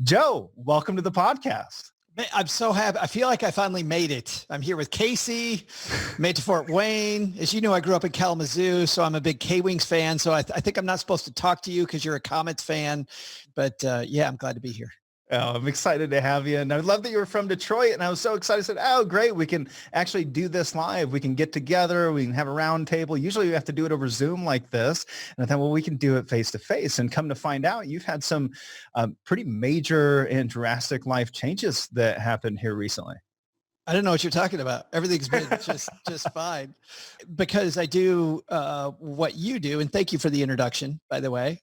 Joe, welcome to the podcast. I'm so happy. I feel like I finally made it. I'm here with Casey, made to Fort Wayne. As you know, I grew up in Kalamazoo, so I'm a big K-Wings fan. So I think I'm not supposed to talk to you because you're a Comets fan. But yeah, I'm glad to be here. Oh, I'm excited to have you. And I love that you were from Detroit. And I was so excited. I said, oh, great. We can actually do this live. We can get together. We can have a round table. Usually we have to do it over Zoom like this. And I thought, well, we can do it face to face. And come to find out, you've had some pretty major and drastic life changes that happened here recently. I don't know what you're talking about. Everything's been just fine because I do what you do. And thank you for the introduction, by the way.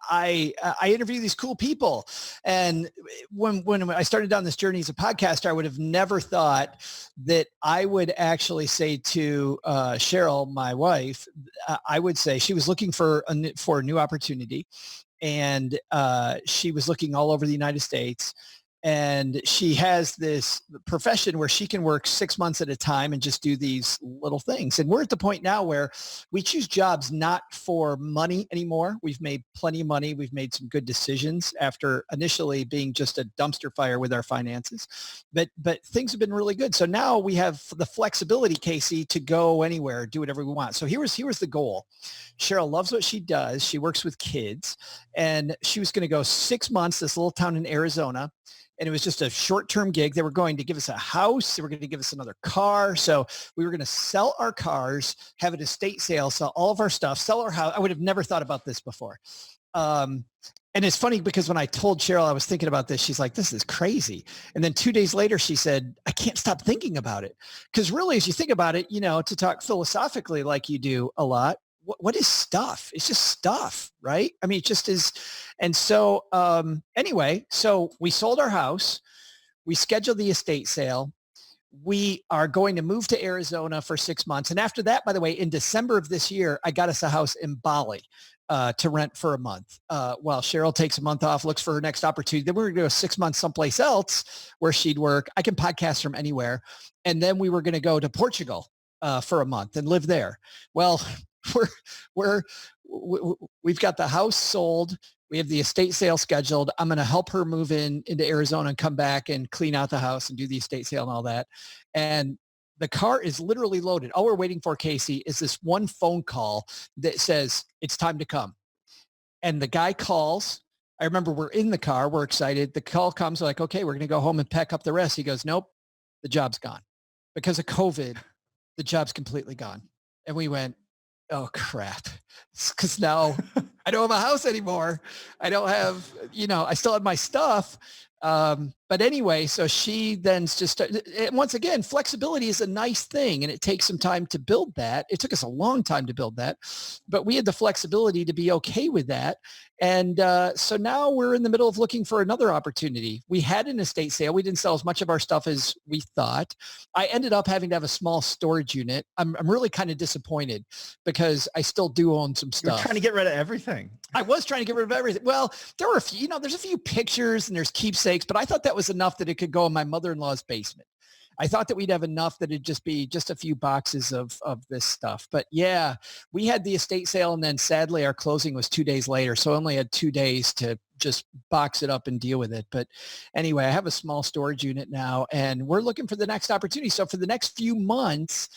I interview these cool people. And when I started down this journey as a podcaster, I would have never thought that I would actually say to Cheryl, my wife, I would say she was looking for a new opportunity. And she was looking all over the United States. And she has this profession where she can work 6 months at a time and just do these little things. And we're at the point now where we choose jobs not for money anymore. We've made plenty of money. We've made some good decisions after initially being just a dumpster fire with our finances. But things have been really good. So now we have the flexibility, Casey, to go anywhere, do whatever we want. So here was the goal. Cheryl loves what she does. She works with kids. And she was going to go 6 months, this little town in Arizona. And it was just a short-term gig. They were going to give us a house. They were going to give us another car. So we were going to sell our cars, have an estate sale, sell all of our stuff, sell our house. I would have never thought about this before. And it's funny because when I told Cheryl I was thinking about this, she's like, this is crazy. And then 2 days later, she said, I can't stop thinking about it. Because really, as you think about it, to talk philosophically like you do a lot, what is stuff? It's just stuff, right? I mean, it just is. And so anyway, so we sold our house. We scheduled the estate sale. We are going to move to Arizona for 6 months. And after that, by the way, in December of this year, I got us a house in Bali to rent for a month while Cheryl takes a month off, looks for her next opportunity. Then we're going to go 6 months someplace else where she'd work. I can podcast from anywhere. And then we were going to go to Portugal for a month and live there. Well, we've got the house sold. We have the estate sale scheduled. I'm going to help her move into Arizona and come back and clean out the house and do the estate sale and all that. And the car is literally loaded. All we're waiting for, Casey, is this one phone call that says it's time to come. And the guy calls. I remember we're in the car. We're excited. The call comes, like, okay, we're going to go home and pack up the rest. He goes, nope, the job's gone. Because of COVID, the job's completely gone. And we went, oh crap. Because now I don't have a house anymore. I don't have, I still have my stuff. But anyway, so she then just, and once again, flexibility is a nice thing and it takes some time to build that. It took us a long time to build that, but we had the flexibility to be okay with that. And so now we're in the middle of looking for another opportunity. We had an estate sale. We didn't sell as much of our stuff as we thought. I ended up having to have a small storage unit. I'm really kind of disappointed because I still do own some stuff. You're trying to get rid of everything. I was trying to get rid of everything. Well, there were a few, there's a few pictures and there's keepsakes, but I thought that was enough that it could go in my mother-in-law's basement. I thought that we'd have enough that it'd just be just a few boxes of this stuff. But yeah, we had the estate sale and then sadly our closing was 2 days later. So I only had 2 days to just box it up and deal with it. But anyway, I have a small storage unit now and we're looking for the next opportunity. So for the next few months,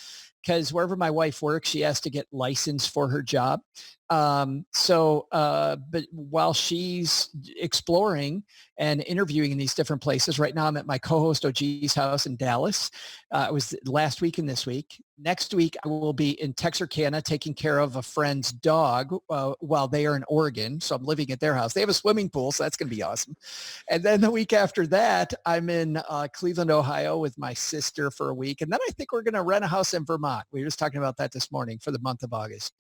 because wherever my wife works, she has to get licensed for her job. But while she's exploring and interviewing in these different places, right now I'm at my co-host OG's house in Dallas. It was last week and this week. Next week, I will be in Texarkana taking care of a friend's dog while they are in Oregon. So I'm living at their house. They have a swimming pool, so that's going to be awesome. And then the week after that, I'm in Cleveland, Ohio with my sister for a week. And then I think we're going to rent a house in Vermont. We were just talking about that this morning for the month of August.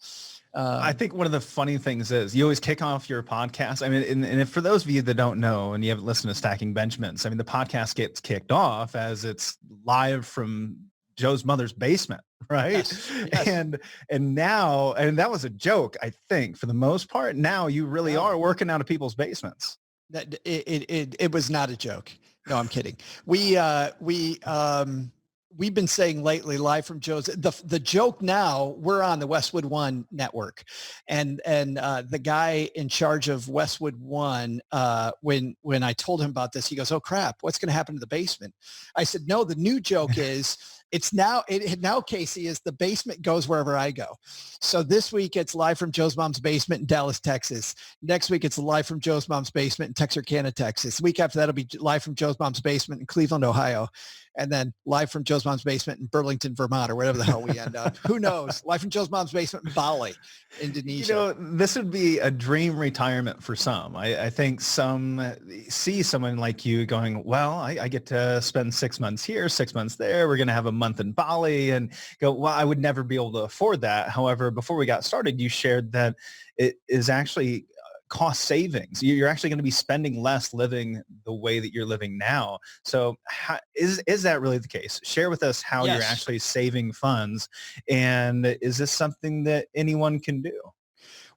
I think one of the funny things is you always kick off your podcast. I mean, and if for those of you that don't know and you haven't listened to Stacking Benjamins, I mean, the podcast gets kicked off as it's live from Joe's mother's basement, right? Yes. And now, and that was a joke, I think, for the most part. Now you really are working out of people's basements. It was not a joke. No, I'm kidding. We we've been saying lately, live from Joe's, the joke now, we're on the Westwood One network, and the guy in charge of Westwood One, when I told him about this, he goes, "Oh crap, what's going to happen to the basement?" I said, "No, the new joke is it's now, Casey, is the basement goes wherever I go." So this week it's live from Joe's mom's basement in Dallas, Texas. Next week it's live from Joe's mom's basement in Texarkana, Texas. The week after that, it'll be live from Joe's mom's basement in Cleveland, Ohio. And then live from Joe's mom's basement in Burlington, Vermont, or wherever the hell we end up. Who knows? Live from Joe's mom's basement in Bali, Indonesia. This would be a dream retirement for some. I think some see someone like you going, well, I get to spend 6 months here, 6 months there. We're going to have a month in Bali, and go, well, I would never be able to afford that. However, before we got started, you shared that it is actually cost savings. You're actually going to be spending less living the way that you're living now. So is that really the case? Share with us how you're actually saving funds. And is this something that anyone can do?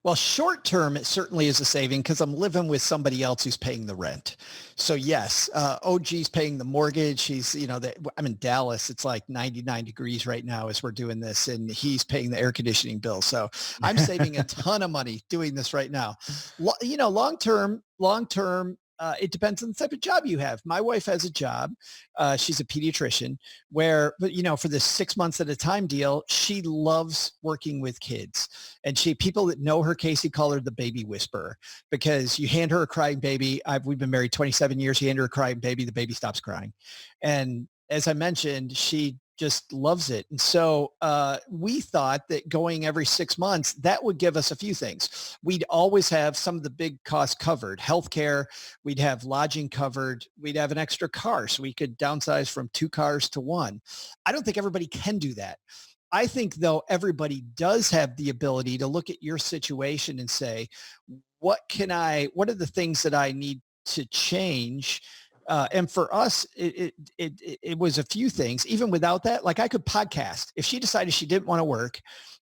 Well, short term, it certainly is a saving because I'm living with somebody else who's paying the rent. So yes, OG's paying the mortgage. He's, I'm in Dallas. It's like 99 degrees right now as we're doing this, and he's paying the air conditioning bill. So I'm saving a ton of money doing this right now. Long term, it depends on the type of job you have. My wife has a job. She's a pediatrician where, for this 6 months at a time deal, she loves working with kids. And people that know her, Casey, call her the baby whisperer, because you hand her a crying baby. We've been married 27 years. You hand her a crying baby, the baby stops crying. And as I mentioned, she just loves it. And so we thought that going every 6 months, that would give us a few things. We'd always have some of the big costs covered, healthcare. We'd have lodging covered. We'd have an extra car, so we could downsize from 2 cars to 1. I don't think everybody can do that. I think, though, everybody does have the ability to look at your situation and say, what are the things that I need to change? And for us, it was a few things. Even without that, like I could podcast. If she decided she didn't want to work,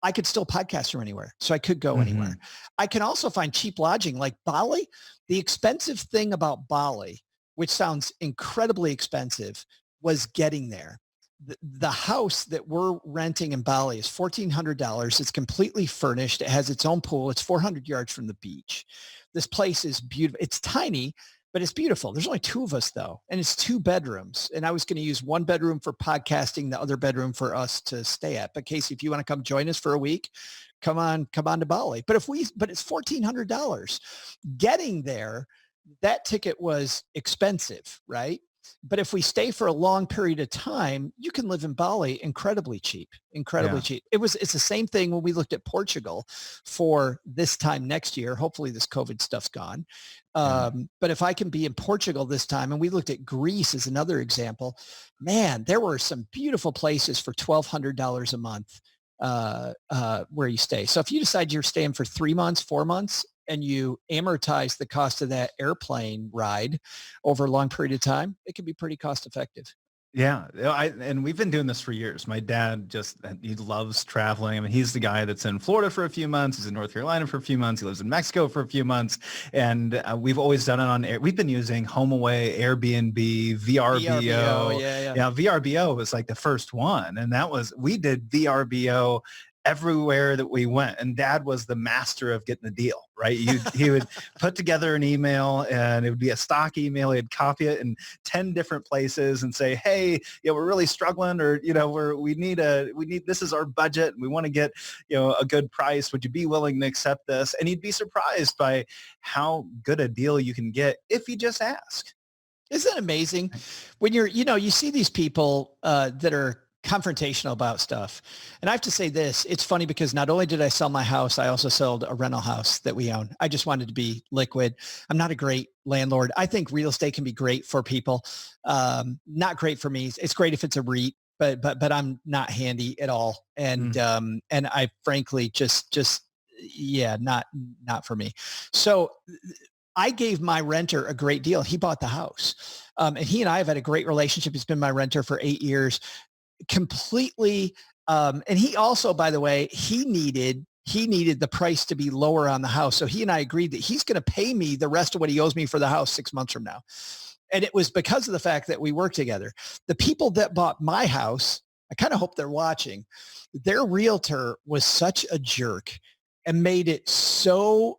I could still podcast from anywhere. So I could go anywhere. I can also find cheap lodging like Bali. The expensive thing about Bali, which sounds incredibly expensive, was getting there. The house that we're renting in Bali is $1,400. It's completely furnished. It has its own pool. It's 400 yards from the beach. This place is beautiful. It's tiny, but it's beautiful. There's only 2 of us though, and it's 2 bedrooms. And I was going to use 1 bedroom for podcasting, the other bedroom for us to stay at. But Casey, if you want to come join us for a week, come on to Bali. But it's $1,400. Getting there, that ticket was expensive, right? But if we stay for a long period of time, you can live in Bali incredibly cheap. Cheap. It's the same thing when we looked at Portugal for this time next year. Hopefully this COVID stuff's gone. But if I can be in Portugal this time, and we looked at Greece as another example, man, there were some beautiful places for $1,200 a month where you stay. So if you decide you're staying for 3 months, 4 months, and you amortize the cost of that airplane ride over a long period of time, it can be pretty cost effective. Yeah. And we've been doing this for years. My dad he loves traveling. I mean, he's the guy that's in Florida for a few months. He's in North Carolina for a few months. He lives in Mexico for a few months. And we've always done it on air. We've been using HomeAway, Airbnb, VRBO. Yeah. VRBO was like the first one. And we did VRBO everywhere that we went, and Dad was the master of getting the deal, right? He would put together an email, and it would be a stock email. He'd copy it in 10 different places and say, hey, we're really struggling, or, we need this is our budget, and we want to get, a good price. Would you be willing to accept this? And you'd be surprised by how good a deal you can get if you just ask. Isn't that amazing? When you see these people that are confrontational about stuff. And I have to say this, it's funny because not only did I sell my house, I also sold a rental house that we own. I just wanted to be liquid. I'm not a great landlord. I think real estate can be great for people. Not great for me. It's great if it's a REIT, but I'm not handy at all. And I frankly not for me. So I gave my renter a great deal. He bought the house. And he and I have had a great relationship. He's been my renter for 8 years. Completely. And he also, by the way, he needed the price to be lower on the house. So he and I agreed that he's going to pay me the rest of what he owes me for the house 6 months from now. And it was because of the fact that we worked together. The people that bought my house, I kind of hope they're watching, their realtor was such a jerk and made it so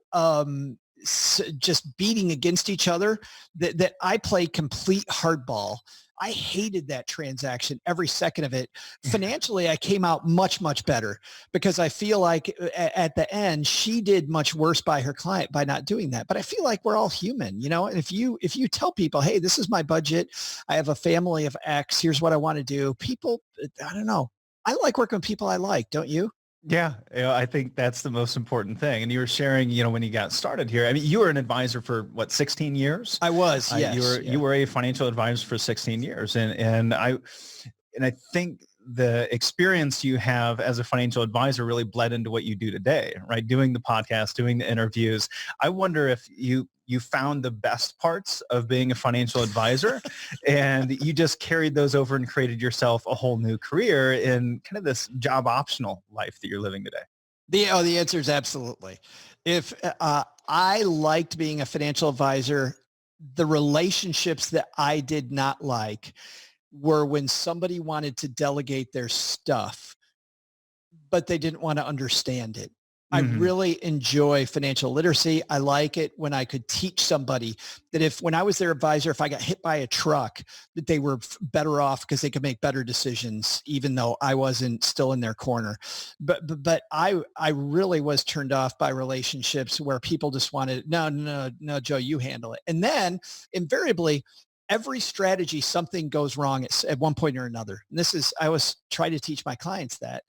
just beating against each other that I played complete hardball. I hated that transaction every second of it. Financially, I came out much, much better because I feel like at the end, she did much worse by her client by not doing that. But I feel like we're all human, you know, and if you tell people, hey, this is my budget, I have a family of X, here's what I want to do. People, I don't know. I like working with people I like. Don't you? Yeah, I think that's the most important thing. And you were sharing, when you got started here, I mean, you were an advisor for what, 16 years? I was, yes. You were a financial advisor for 16 years. And I think the experience you have as a financial advisor really bled into what you do today, right? Doing the podcast, doing the interviews. I wonder if you found the best parts of being a financial advisor and you just carried those over and created yourself a whole new career in kind of this job optional life that you're living today. The answer is absolutely. If I liked being a financial advisor, the relationships that I did not like were when somebody wanted to delegate their stuff, but they didn't want to understand it. I really enjoy financial literacy. I like it when I could teach somebody that when I was their advisor, if I got hit by a truck, that they were better off because they could make better decisions, even though I wasn't still in their corner. But I really was turned off by relationships where people just wanted, no, Joe, you handle it. And then invariably, every strategy, something goes wrong at one point or another. And I always try to teach my clients that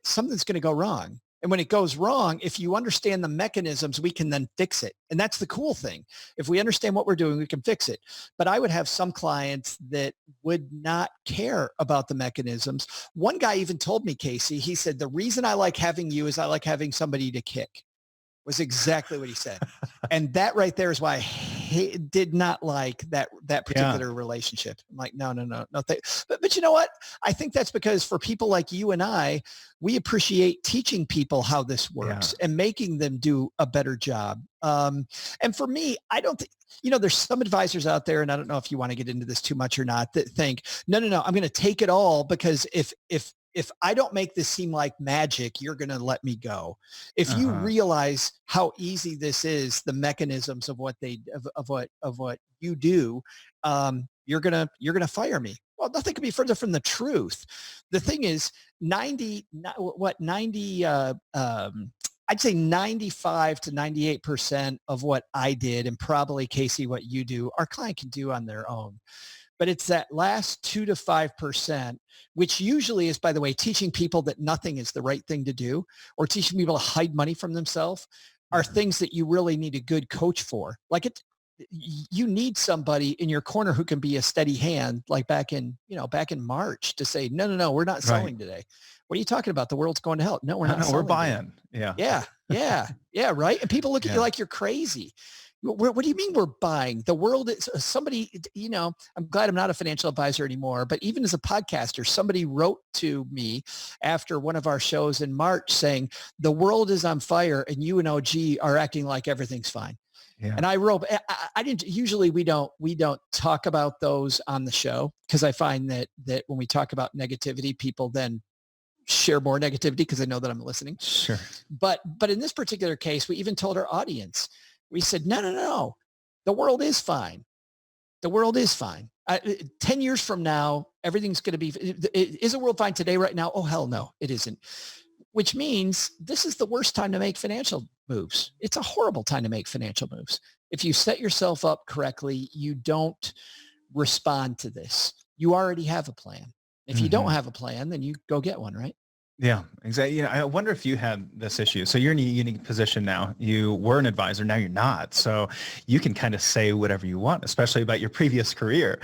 something's going to go wrong. And when it goes wrong, if you understand the mechanisms, we can then fix it. And that's the cool thing. If we understand what we're doing, we can fix it. But I would have some clients that would not care about the mechanisms. One guy even told me, Casey, he said, the reason I like having you is I like having somebody to kick. Was exactly what he said. And that right there is why I did not like that particular relationship. I'm like, no. But you know what? I think that's because for people like you and I, we appreciate teaching people how this works and making them do a better job. And for me, I don't think, there's some advisors out there, and I don't know if you want to get into this too much or not, that think, no, I'm going to take it all because if I don't make this seem like magic, you're going to let me go. If you realize how easy this is, the mechanisms of what what you do, you're going to fire me. Well, nothing could be further from the truth. The thing is 90, I'd say 95 to 98% of what I did, and probably Casey, what you do, our client can do on their own. But it's that last 2 to 5%, which usually is, by the way, teaching people that nothing is the right thing to do, or teaching people to hide money from themselves, are things that you really need a good coach for. You need somebody in your corner who can be a steady hand, like back in March, to say, no, we're not selling today. What are you talking about? The world's going to hell. No, we're not selling. We're buying. Today. Yeah. Right. And people look at you like you're crazy. What do you mean we're buying? The world is somebody, I'm glad I'm not a financial advisor anymore, but even as a podcaster, somebody wrote to me after one of our shows in March saying, the world is on fire and you and OG are acting like everything's fine. Yeah. And I wrote, I didn't, usually we don't talk about those on the show because I find that when we talk about negativity, people then share more negativity because they know that I'm listening. Sure. But in this particular case, we even told our audience, we said, no. The world is fine. The world is fine. 10 years from now, everything's going to be, is the world fine today right now? Oh, hell no, it isn't. Which means this is the worst time to make financial moves. It's a horrible time to make financial moves. If you set yourself up correctly, you don't respond to this. You already have a plan. If you don't have a plan, then you go get one, right? Yeah, exactly. I wonder if you had this issue. So you're in a unique position now. You were an advisor. Now you're not. So you can kind of say whatever you want, especially about your previous career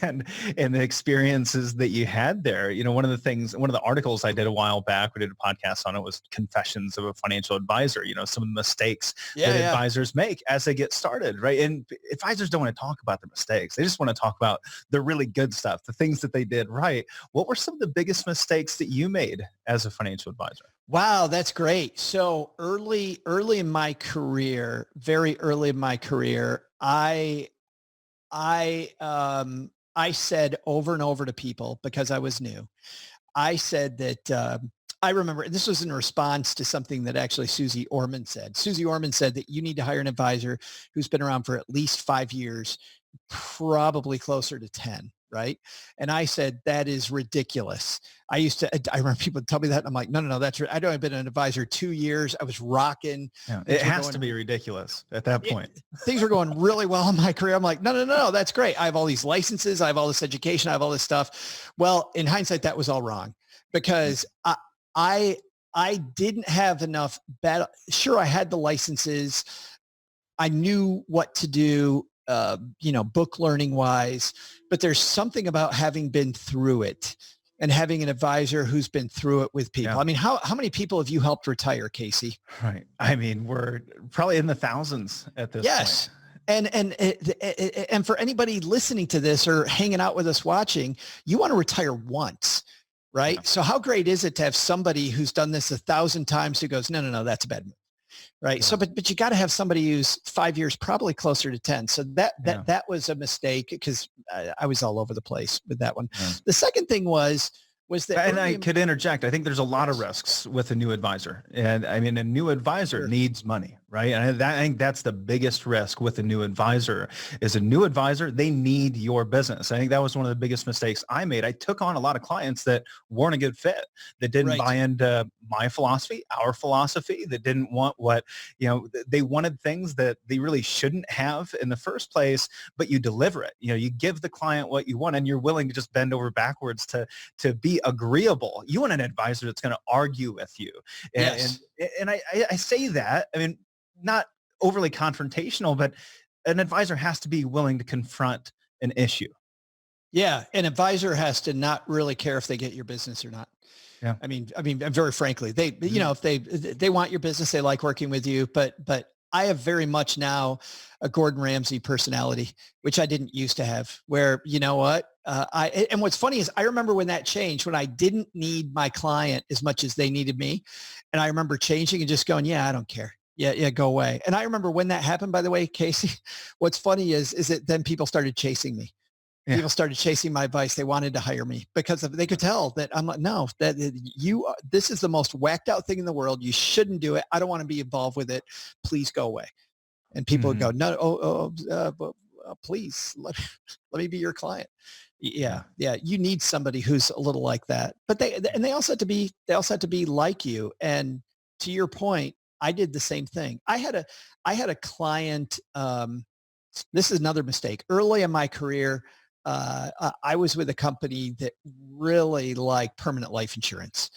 and the experiences that you had there. One of the articles I did a while back, we did a podcast on it, was Confessions of a Financial Advisor, some of the mistakes that advisors make as they get started, right? And advisors don't want to talk about the mistakes. They just want to talk about the really good stuff, the things that they did right. What were some of the biggest mistakes that you made as a financial advisor? Wow, that's great. So early in my career, very early in my career, I I said over and over to people because I was new. I said that I remember this was in response to something that actually Susie Orman said. Susie Orman said that you need to hire an advisor who's been around for at least 5 years, probably closer to 10. Right. And I said, that is ridiculous. I remember people tell me that. And I'm like, no, that's right. I'd only been an advisor 2 years. I was rocking. Yeah, it has to be ridiculous at that point. Things were going really well in my career. I'm like, no, that's great. I have all these licenses. I have all this education. I have all this stuff. Well, in hindsight, that was all wrong because I didn't have enough. Sure, I had the licenses. I knew what to do. Book learning wise, but there's something about having been through it and having an advisor who's been through it with people. Yeah. I mean, how many people have you helped retire, Casey? Right. I mean, we're probably in the thousands at this point. And for anybody listening to this or hanging out with us watching, you want to retire once, right? Yeah. So how great is it to have somebody who's done this 1,000 times who goes, no, that's a bad move. Right. Yeah. So, but you got to have somebody who's 5 years, probably closer to 10. So that was a mistake because I was all over the place with that one. Yeah. The second thing was that, and I could interject. I think there's a lot of risks with a new advisor, and I mean, a new advisor needs money, right? And I think that's the biggest risk with a new advisor is a new advisor. They need your business. I think that was one of the biggest mistakes I made. I took on a lot of clients that weren't a good fit, that didn't buy into my philosophy, our philosophy, that didn't want what, they wanted things that they really shouldn't have in the first place, but you deliver it. You give the client what you want and you're willing to just bend over backwards to be agreeable. You want an advisor that's going to argue with you. And I say that, I mean, not overly confrontational, but an advisor has to be willing to confront an issue. Yeah. An advisor has to not really care if they get your business or not. Yeah. I mean, very frankly, if they want your business, they like working with you, but I have very much now a Gordon Ramsay personality, which I didn't used to have, where, you know what? And what's funny is I remember when that changed, when I didn't need my client as much as they needed me. And I remember changing and just going, yeah, I don't care. Yeah, go away. And I remember when that happened, by the way, Casey, what's funny is that then people started chasing me. Yeah. People started chasing my advice. They wanted to hire me because they could tell that I'm like, no, this is the most whacked out thing in the world. You shouldn't do it. I don't want to be involved with it. Please go away. And people would go, no, please let me be your client. Yeah. You need somebody who's a little like that, but they also had to be like you. And to your point, I did the same thing. I had a client. This is another mistake. Early in my career, I was with a company that really liked permanent life insurance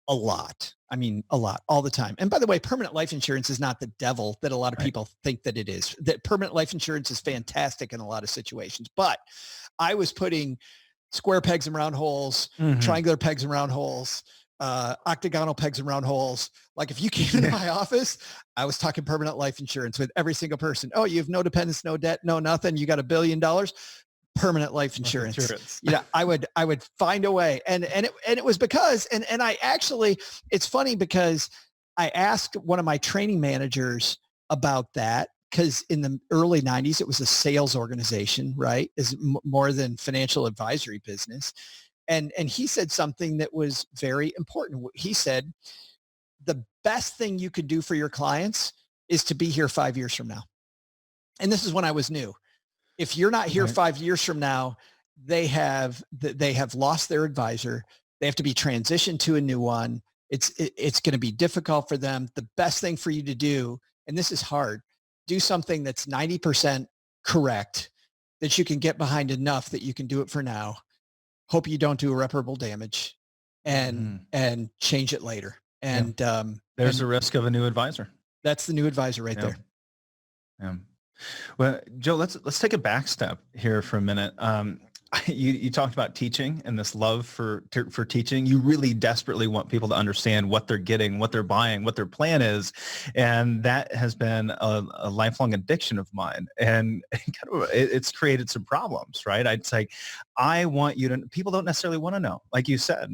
a lot. I mean, a lot, all the time. And by the way, permanent life insurance is not the devil that a lot of people think that it is. That permanent life insurance is fantastic in a lot of situations. But I was putting square pegs in round holes, triangular pegs in round holes, octagonal pegs in round holes. Like if you came into my office, I was talking permanent life insurance with every single person. Oh, you have no dependents, no debt, no nothing. You got $1 billion. Permanent life insurance. I would find a way. And it was because, and I actually, it's funny because I asked one of my training managers about that because in the early 90s, it was a sales organization, right? Is more than financial advisory business. And he said something that was very important. He said, the best thing you could do for your clients is to be here 5 years from now. And this is when I was new. If you're not here 5 years from now, they have lost their advisor. They have to be transitioned to a new one. It's going to be difficult for them. The best thing for you to do, and this is hard, do something that's 90% correct, that you can get behind enough that you can do it for now. Hope you don't do irreparable damage and change it later. And there's a risk of a new advisor. That's the new advisor right there. Yeah. Well, Joe, let's take a back step here for a minute. You talked about teaching and this love for teaching. You really desperately want people to understand what they're getting, what they're buying, what their plan is. And that has been a lifelong addiction of mine. And it's created some problems, right? I'd say, I want you to, people don't necessarily want to know, like you said,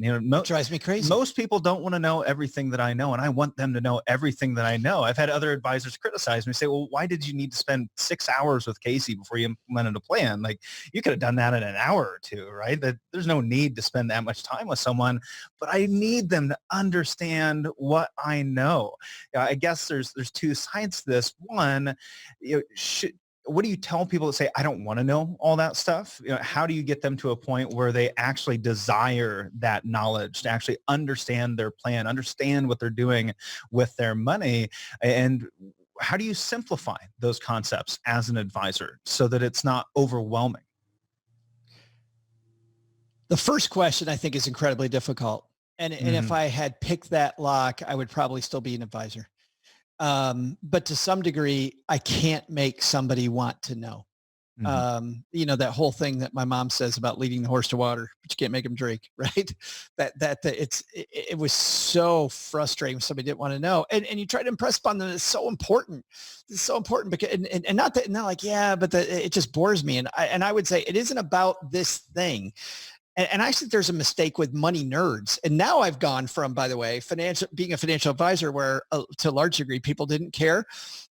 Drives me crazy. Most people don't want to know everything that I know, and I want them to know everything that I know. I've had other advisors criticize me, say, well, why did you need to spend 6 hours with Casey before you implemented a plan? Like, you could have done that in an hour or two, right? That there's no need to spend that much time with someone, but I need them to understand what I know. I guess there's two sides to this. One, what do you tell people that say, I don't want to know all that stuff? How do you get them to a point where they actually desire that knowledge, to actually understand their plan, understand what they're doing with their money? And how do you simplify those concepts as an advisor so that it's not overwhelming? The first question, I think, is incredibly difficult. And if I had picked that lock, I would probably still be an advisor. But to some degree, I can't make somebody want to know. That whole thing that my mom says about leading the horse to water, but you can't make him drink, right? It was so frustrating when somebody didn't want to know. And you try to impress upon them, it's so important. It's so important because, and not like, yeah, but it just bores me. And I would say it isn't about this thing. And I think there's a mistake with money nerds. And now I've gone from, by the way, being a financial advisor where to a large degree, people didn't care,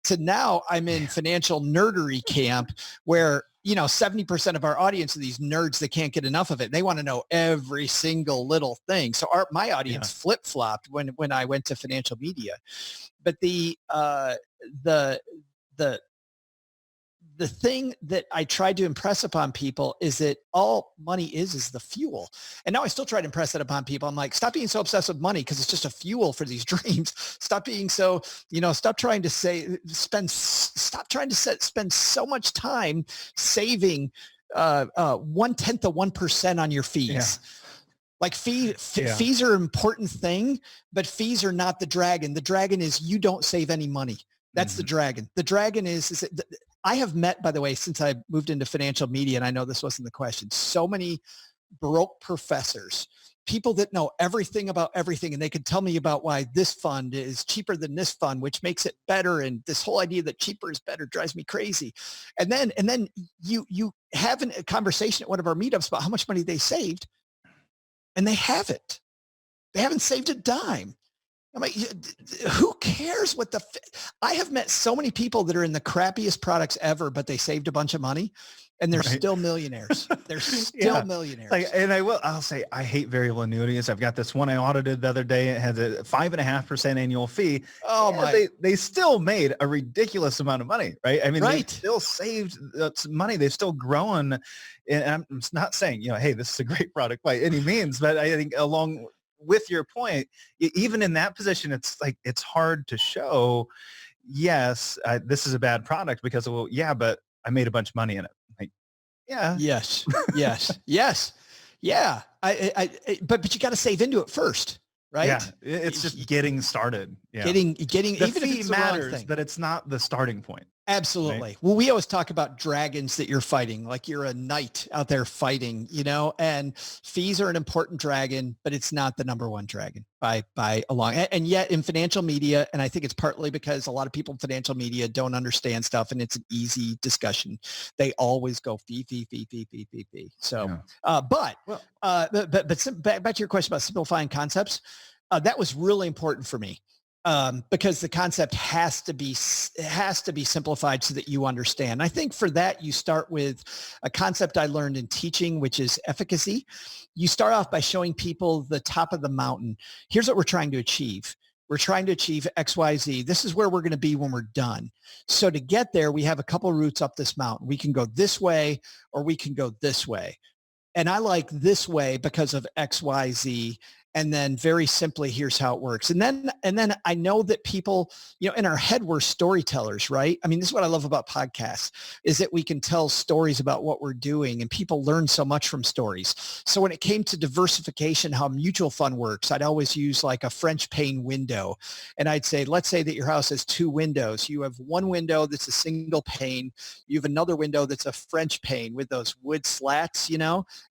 to now I'm in financial nerdery camp where, 70% of our audience are these nerds that can't get enough of it. They want to know every single little thing. So my audience flip-flopped when I went to financial media. But the thing that I tried to impress upon people is that all money is the fuel. And now I still try to impress that upon people. I'm like, stop being so obsessed with money because it's just a fuel for these dreams. Stop being so, stop trying to spend so much time saving 1/10 of 1% on your fees. Yeah. Like fees are an important thing, but fees are not the dragon. The dragon is you don't save any money. That's the dragon. The dragon is I have met, by the way, since I moved into financial media, and I know this wasn't the question, so many broke professors, people that know everything about everything, and they could tell me about why this fund is cheaper than this fund, which makes it better. And this whole idea that cheaper is better drives me crazy. And then you have a conversation at one of our meetups about how much money they saved, and they haven't. They haven't saved a dime. I'm like, who cares what I have met so many people that are in the crappiest products ever, but they saved a bunch of money and they're still millionaires. They're still millionaires. I'll say, I hate variable annuities. I've got this one I audited the other day. It has a 5.5% annual fee. Oh my! They still made a ridiculous amount of money, right? I mean, right. They still saved money. They've still grown. And I'm not saying, hey, this is a great product by any means, but I think along with your point, even in that position, it's hard to show, yes, this is a bad product because, well, yeah, but I made a bunch of money in it. Like, yeah. Yes. Yeah. But you got to save into it first, right? Yeah. It's just getting started. Yeah. Getting the even fee if it's matters, but it's not the starting point. Absolutely. Right? Well, we always talk about dragons that you're fighting, like you're a knight out there fighting, and fees are an important dragon, but it's not the number one dragon by a long. And yet in financial media, and I think it's partly because a lot of people in financial media don't understand stuff and it's an easy discussion. They always go fee. So, yeah. But back to your question about simplifying concepts, that was really important for me. Because the concept has to be simplified so that you understand. I think for that, you start with a concept I learned in teaching, which is efficacy. You start off by showing people the top of the mountain. Here's what we're trying to achieve. We're trying to achieve X, Y, Z. This is where we're going to be when we're done. So to get there, we have a couple routes up this mountain. We can go this way or we can go this way. And I like this way because of X, Y, Z. And then very simply, here's how it works. And then I know that people, in our head, we're storytellers, right? I mean, this is what I love about podcasts, is that we can tell stories about what we're doing, and people learn so much from stories. So when it came to diversification, how mutual fund works, I'd always use like a French pane window. And I'd say, let's say that your house has 2 windows. You have one window that's a single pane. You have another window that's a French pane with those wood slats,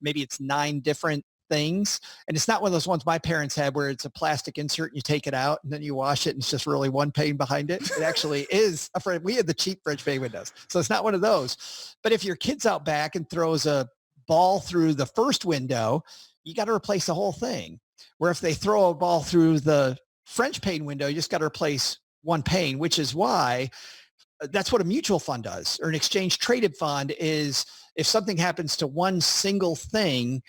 maybe it's 9 different things. And it's not one of those ones my parents had where it's a plastic insert and you take it out and then you wash it and it's just really one pane behind it. It actually is we had the cheap French pane windows. So it's not one of those. But if your kid's out back and throws a ball through the first window, you got to replace the whole thing. Where if they throw a ball through the French pane window, you just got to replace one pane, which is why that's what a mutual fund does, or an exchange traded fund is. If something happens to one single thing,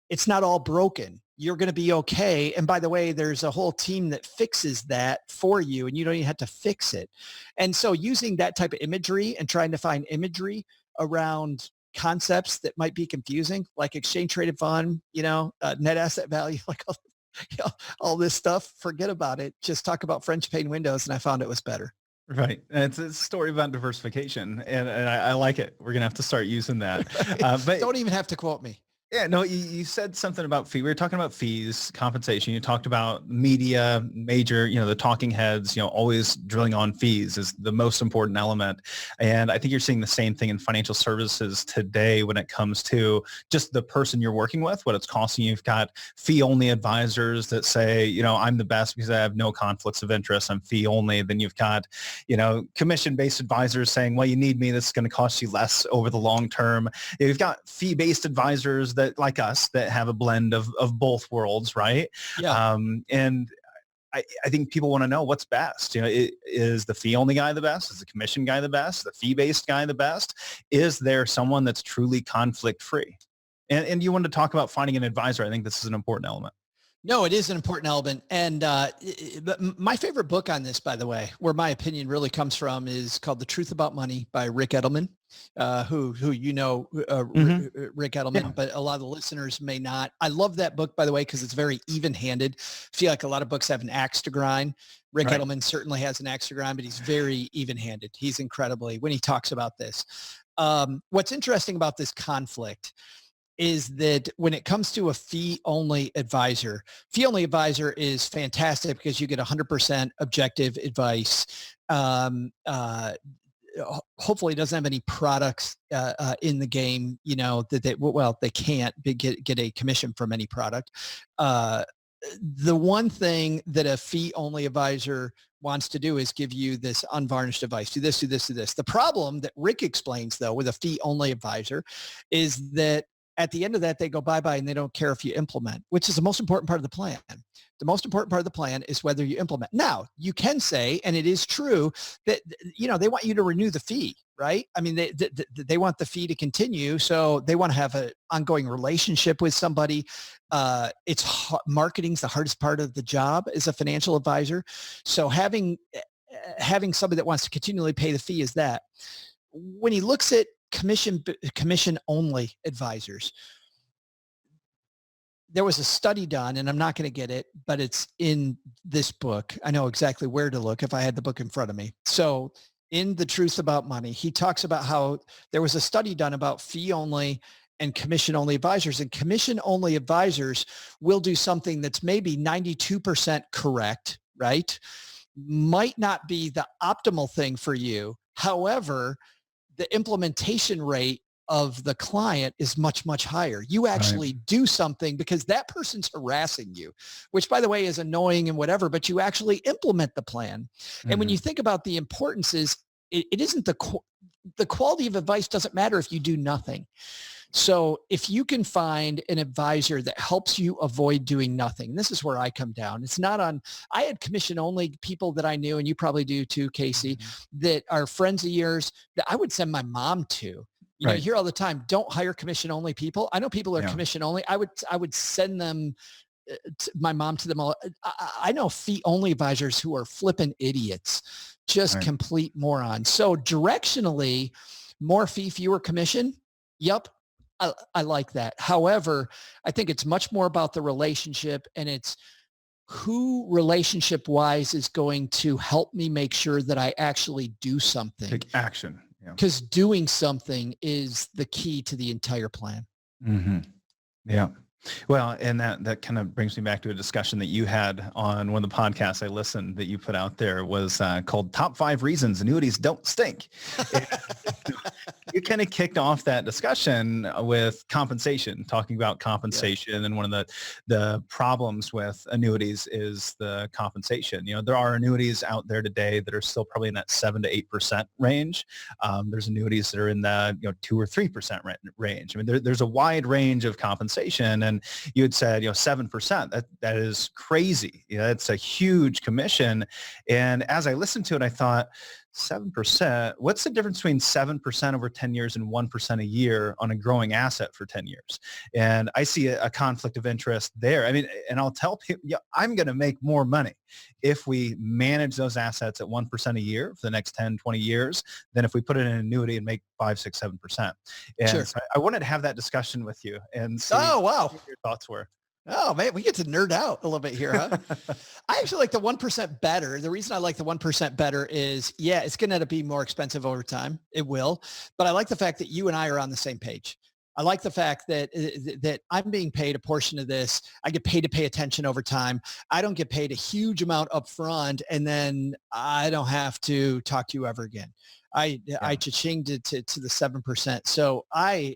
it's not all broken. You're going to be okay. And by the way, there's a whole team that fixes that for you, and you don't even have to fix it. And so using that type of imagery and trying to find imagery around concepts that might be confusing, like exchange traded fund, net asset value, like all this stuff, forget about it. Just talk about French pane windows. And I found it was better. Right. And it's a story about diversification. And I like it. We're going to have to start using that. But don't even have to quote me. Yeah, no, you said something about fee. We were talking about fees, compensation. You talked about media, major, the talking heads, always drilling on fees is the most important element. And I think you're seeing the same thing in financial services today when it comes to just the person you're working with, what it's costing you. You've got fee-only advisors that say, I'm the best because I have no conflicts of interest. I'm fee only. Then you've got, commission-based advisors saying, well, you need me. This is going to cost you less over the long term. You've got fee-based advisors that, like us, that have a blend of both worlds, right? Yeah. And I think people want to know what's best. Is the fee-only guy the best? Is the commission guy the best? The fee-based guy the best? Is there someone that's truly conflict-free? And you wanted to talk about finding an advisor. I think this is an important element. No, it is an important element. And my favorite book on this, by the way, where my opinion really comes from, is called The Truth About Money by Rick Edelman, who Rick Edelman, yeah. But a lot of the listeners may not. I love that book, by the way, because it's very even-handed. I feel like a lot of books have an axe to grind. Rick right. Edelman certainly has an axe to grind, but he's very even-handed. He's incredibly, when he talks about this. What's interesting about this conflict is that when it comes to a fee-only advisor is fantastic because you get 100% objective advice. Hopefully it doesn't have any products in the game, that they can't get a commission from any product. The one thing that a fee-only advisor wants to do is give you this unvarnished advice. Do this, do this, do this. The problem that Rick explains, though, with a fee-only advisor is that at the end of that, they go bye-bye and they don't care if you implement, which is the most important part of the plan. The most important part of the plan is whether you implement. Now, you can say, and it is true, that, they want you to renew the fee, right? I mean, they want the fee to continue. So they want to have an ongoing relationship with somebody. Marketing's the hardest part of the job as a financial advisor. So having somebody that wants to continually pay the fee is that. When he looks at commission only advisors, there was a study done, and I'm not going to get it, but it's in this book. I know exactly where to look if I had the book in front of me. So in The Truth About Money, he talks about how there was a study done about fee only and commission only advisors, and commission only advisors will do something that's maybe 92% correct, right? Might not be the optimal thing for you. However, the implementation rate of the client is much, much higher. You actually do something because that person's harassing you, which, by the way, is annoying and whatever, but you actually implement the plan. Mm-hmm. And when you think about the importances, it isn't the quality of advice doesn't matter if you do nothing. So if you can find an advisor that helps you avoid doing nothing, this is where I come down. It's not on, I had commission only people that I knew, and you probably do too, Casey, mm-hmm. that are friends of yours that I would send my mom to. You hear all the time, don't hire commission only people. I know people are commission only. I would send them, my mom to them all. I know fee only advisors who are flipping idiots, just complete morons. So directionally, more fee, fewer commission. Yep. I like that. However, I think it's much more about the relationship, and it's who relationship wise is going to help me make sure that I actually do something, Take action. Yeah. because doing something is the key to the entire plan. Hmm. Yeah. Well, and that kind of brings me back to a discussion that you had on one of the podcasts I listened that you put out there was called Top 5 Reasons Annuities Don't Stink. You kind of kicked off that discussion with compensation, talking about compensation. Yeah. And one of the problems with annuities is the compensation. There are annuities out there today that are still probably in that 7 to 8% range. There's annuities that are in the 2 or 3% range. I mean, there's a wide range of compensation. And you had said, 7%, that is crazy. It's a huge commission. And as I listened to it, I thought, 7%, what's the difference between 7% over 10 years and 1% a year on a growing asset for 10 years? And I see a conflict of interest there. I mean, and I'll tell people, I'm going to make more money if we manage those assets at 1% a year for the next 10, 20 years than if we put it in an annuity and make 5, 6, 7%. And sure. So I wanted to have that discussion with you and see what your thoughts were. Oh man, we get to nerd out a little bit here, huh? I actually like the 1% better. The reason I like the 1% better is, yeah, it's going to be more expensive over time. It will. But I like the fact that you and I are on the same page. I like the fact that I'm being paid a portion of this. I get paid to pay attention over time. I don't get paid a huge amount up front, and then I don't have to talk to you ever again. I cha-chinged it to the 7%. So I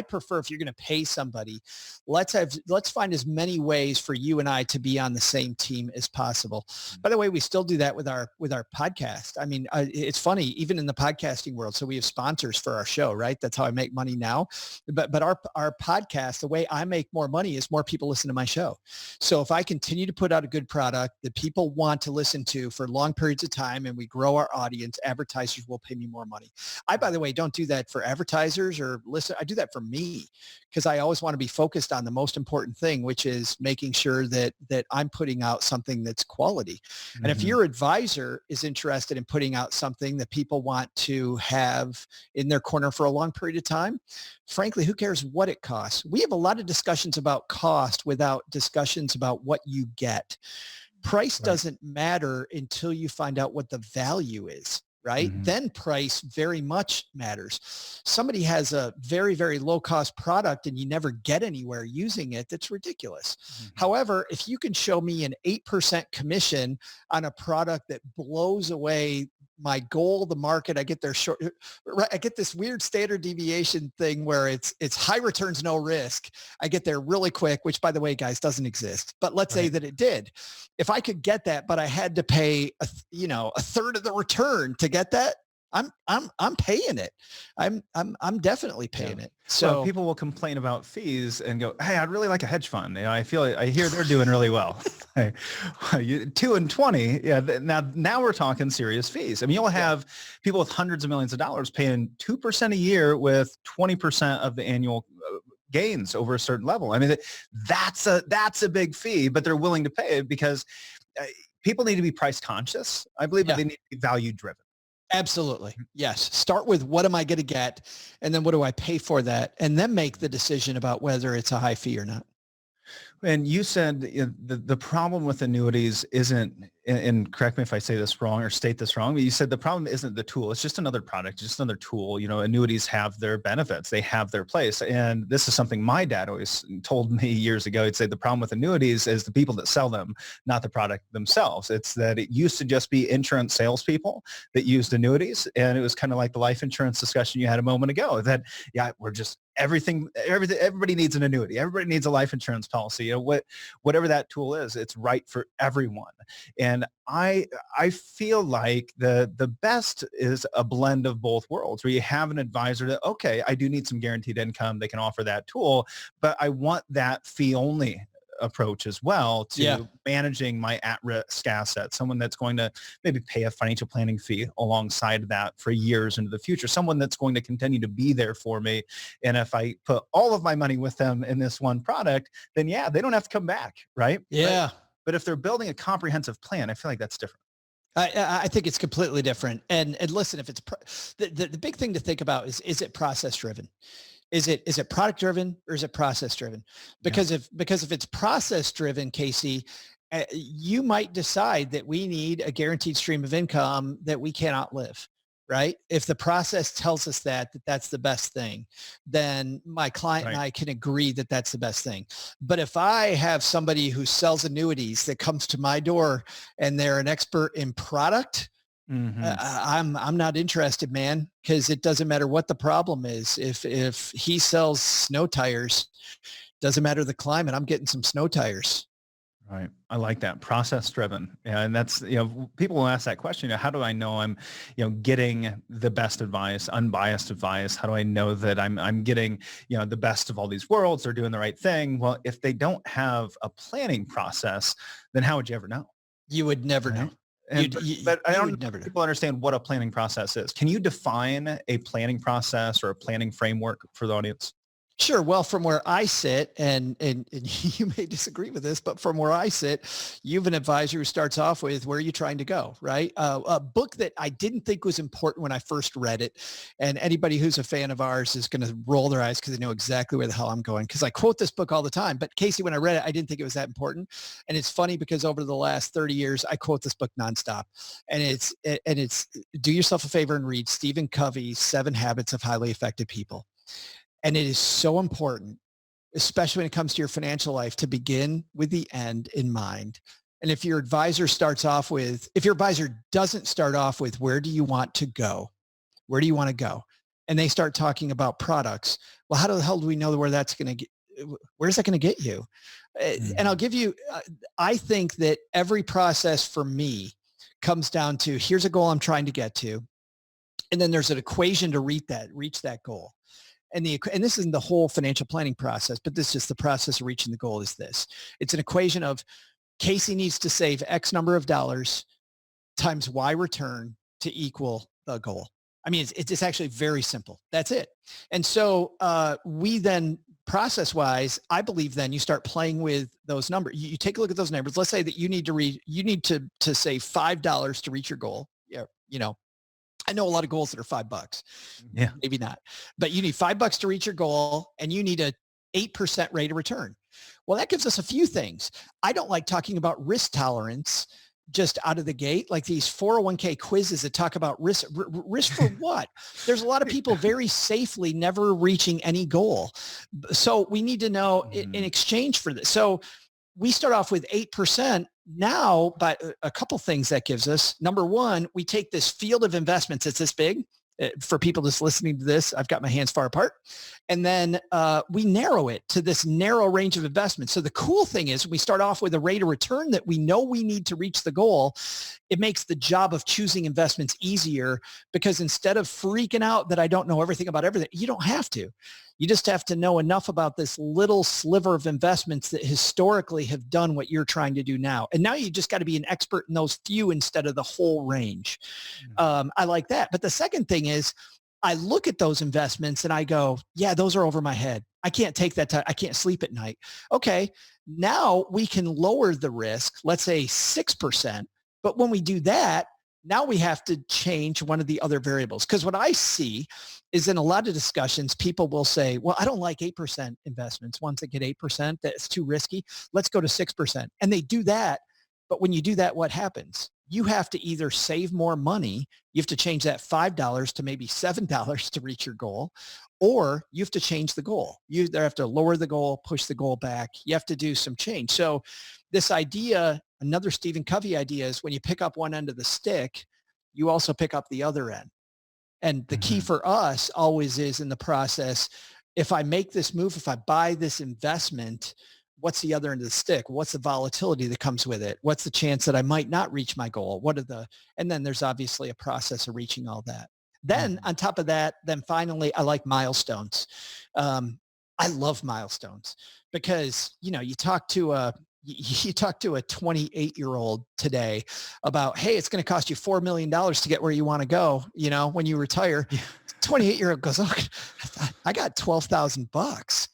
prefer, if you're going to pay somebody, let's find as many ways for you and I to be on the same team as possible. By the way, we still do that with our podcast. I mean, it's funny, even in the podcasting world. So we have sponsors for our show, right? That's how I make money now. But our podcast, the way I make more money is more people listen to my show. So if I continue to put out a good product that people want to listen to for long periods of time, and we grow our audience, advertisers will pay me more money. I, by the way, don't do that for advertisers or listen. I do that for me, because I always want to be focused on the most important thing, which is making sure that I'm putting out something that's quality. Mm-hmm. And if your advisor is interested in putting out something that people want to have in their corner for a long period of time, frankly, who cares what it costs? We have a lot of discussions about cost without discussions about what you get. Price doesn't matter until you find out what the value is. Right? Mm-hmm. Then price very much matters. Somebody has a very, very low cost product and you never get anywhere using it, that's ridiculous. Mm-hmm. However, if you can show me an 8% commission on a product that blows away my goal, the market, I get this weird standard deviation thing where it's high returns, no risk. I get there really quick, which, by the way, guys, doesn't exist. But let's say that it did. If I could get that, but I had to pay a third of the return to get that, I'm paying it. I'm definitely paying it. So people will complain about fees and go, "Hey, I'd really like a hedge fund. I hear they're doing really well." 2 and 20. Yeah. Now we're talking serious fees. I mean, you'll have people with hundreds of millions of dollars paying 2% a year with 20% of the annual gains over a certain level. I mean, that's a big fee, but they're willing to pay it because people need to be price conscious, I believe, but they need to be value driven. Absolutely. Yes. Start with what am I going to get? And then what do I pay for that? And then make the decision about whether it's a high fee or not. And you said the problem with annuities isn't, and correct me if I say this wrong or state this wrong, but you said the problem isn't the tool. It's just another product, just another tool. Annuities have their benefits. They have their place. And this is something my dad always told me years ago. He'd say the problem with annuities is the people that sell them, not the product themselves. It's that it used to just be insurance salespeople that used annuities. And it was kind of like the life insurance discussion you had a moment ago that, we're just everybody needs an annuity. Everybody needs a life insurance policy. Whatever that tool is, it's right for everyone. And I feel like the best is a blend of both worlds, where you have an advisor that, okay, I do need some guaranteed income. They can offer that tool, but I want that fee only approach as well to managing my at-risk assets, someone that's going to maybe pay a financial planning fee alongside that for years into the future, someone that's going to continue to be there for me. And if I put all of my money with them in this one product, then they don't have to come back, right? Yeah. But if they're building a comprehensive plan, I feel like that's different. I think it's completely different. And listen, if it's the big thing to think about is it process driven? Is it product driven or is it process driven? Yeah. Because if it's process driven, Casey, you might decide that we need a guaranteed stream of income that we cannot live, right? If the process tells us that that's the best thing, then my client and Right. I can agree that that's the best thing. But if I have somebody who sells annuities that comes to my door and they're an expert in product, Hmm. I'm not interested, man, because it doesn't matter what the problem is. If he sells snow tires, doesn't matter the climate, I'm getting some snow tires. Right. I like that, process driven. Yeah, and that's, people will ask that question, how do I know I'm, getting the best advice, unbiased advice? How do I know that I'm getting, the best of all these worlds or doing the right thing? Well, if they don't have a planning process, then how would you ever know? You would never know. Right. And but I You don't know would never if know. people understand what a planning process is. Can you define a planning process or a planning framework for the audience? Sure. Well, from where I sit, and you may disagree with this, but from where I sit, you have an advisor who starts off with, where are you trying to go, right? A book that I didn't think was important when I first read it, and anybody who's a fan of ours is going to roll their eyes because they know exactly where the hell I'm going, because I quote this book all the time. But Casey, when I read it, I didn't think it was that important. And it's funny because over the last 30 years, I quote this book nonstop. And it's do yourself a favor and read Stephen Covey's 7 Habits of Highly Effective People. And it is so important, especially when it comes to your financial life, to begin with the end in mind. And if your advisor doesn't start off with, where do you want to go? Where do you want to go? And they start talking about products. Well, how the hell do we know where that's going to get? Where's that going to get you? And I'll give you, I think that every process for me comes down to, here's a goal I'm trying to get to. And then there's an equation to reach that goal. And this isn't the whole financial planning process, but this is just the process of reaching the goal is this. It's an equation of Casey needs to save X number of dollars times Y return to equal the goal. I mean, it's actually very simple. That's it. And so we then process wise, I believe then you start playing with those numbers. You take a look at those numbers. Let's say that you need to save $5 to reach your goal. Yeah. I know a lot of goals that are $5. Yeah. Maybe not, but you need $5 to reach your goal and you need a 8% rate of return. Well, that gives us a few things. I don't like talking about risk tolerance just out of the gate, like these 401k quizzes that talk about risk for what? There's a lot of people very safely never reaching any goal. So we need to know in exchange for this. So we start off with 8%. Now, but a couple things that gives us. Number one, we take this field of investments. It's this big. For people just listening to this, I've got my hands far apart. And then we narrow it to this narrow range of investments. So the cool thing is we start off with a rate of return that we know we need to reach the goal. It makes the job of choosing investments easier because instead of freaking out that I don't know everything about everything, you don't have to. You just have to know enough about this little sliver of investments that historically have done what you're trying to do now. And now you just got to be an expert in those few instead of the whole range. I like that. But the second thing is I look at those investments and I go, yeah, those are over my head. I can't take that time. I can't sleep at night. Okay. Now we can lower the risk, let's say 6%. But when we do that, now we have to change one of the other variables. Because what I see is in a lot of discussions, people will say, well, I don't like 8% investments. Once they get 8%, that's too risky. Let's go to 6%. And they do that. But when you do that, what happens? You have to either save more money. You have to change that $5 to maybe $7 to reach your goal, or you have to change the goal. You either have to lower the goal, push the goal back. You have to do some change. So this idea, another Stephen Covey idea is when you pick up one end of the stick, you also pick up the other end. And the key for us always is in the process, if I make this move, if I buy this investment, what's the other end of the stick? What's the volatility that comes with it? What's the chance that I might not reach my goal? And then there's obviously a process of reaching all that. Then on top of that, then finally, I like milestones. I love milestones because, you talk to a 28-year-old today about, hey, it's going to cost you $4 million to get where you want to go. When you retire, 28-year-old goes, oh, I got $12,000.